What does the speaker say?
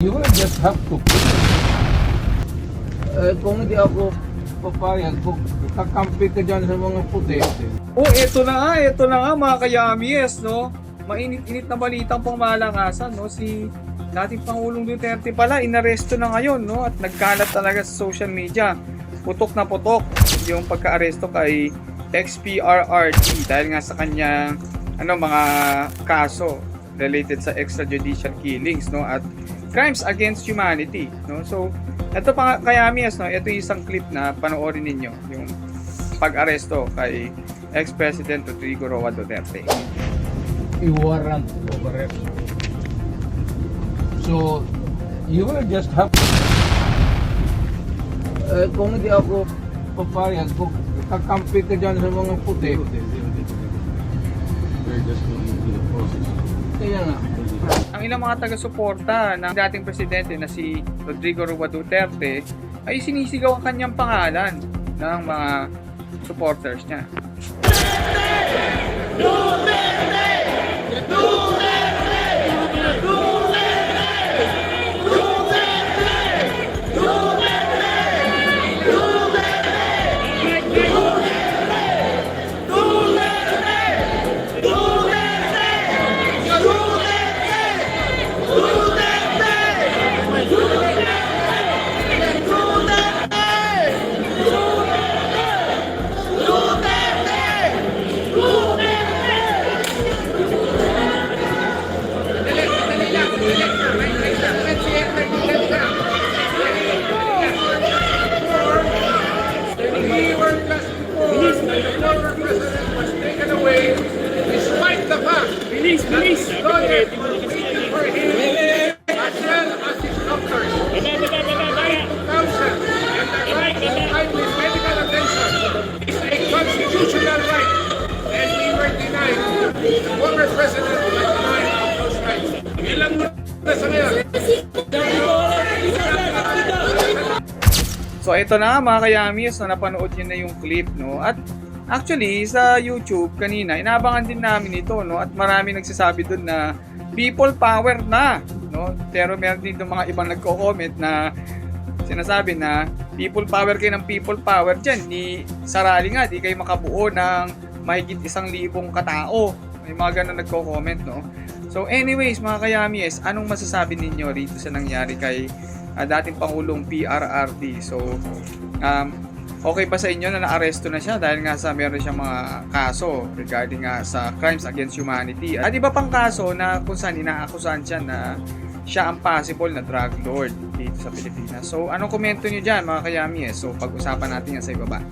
You will just have to pay. Kung hindi ako papayag, kung kakampi ka dyan sa mga puti. Oh, eto na nga mga kayamies, no? Mainit-init na balitang pangmalakasan, no? Si dating Pangulong Duterte pala, inaresto na ngayon, no? At nagkalat talaga sa social media. Putok na putok yung pagka-aresto kay ex-PRRD dahil nga sa kanyang mga kaso related sa extrajudicial killings, no? At crimes against humanity, no? So, ito pa kayamies, no? Ito yung isang clip na panoorin ninyo, yung pag-aresto kay ex-President Rodrigo Roa Duterte. I-warrant over it. So, you will just have kung hindi ako papayag, kung kakampi ka dyan sa mga puti. Kaya nga. Ang ilang mga taga-suporta ng dating presidente na si Rodrigo Roa Duterte ay sinisigaw ang kanyang pangalan ng mga supporters niya. So ito na mga kayamis, na napanood nyo na yung clip, no? At actually sa YouTube kanina inabangan din namin ito, no? At marami nagsasabi doon na people power na, no? Pero meron din mga ibang nagko-comment na sinasabi na people power kayo ng people power dyan, ni sarali nga di kayo makabuo ng mahigit 1,000 katao. May mga ganun nagko-comment, no? So anyways mga kayamis, anong masasabi ninyo rito sa nangyari kay dating Pangulong PRRD? So okay ba sa inyo na naaresto na siya dahil nga sa meron siyang mga kaso regarding nga sa crimes against humanity at iba pang kaso na kung saan inaakusahan siya na siya ang possible na drug lord dito sa Pilipinas? So anong komento niyo dyan mga kayamis? So pag-usapan natin yan sa ibaba.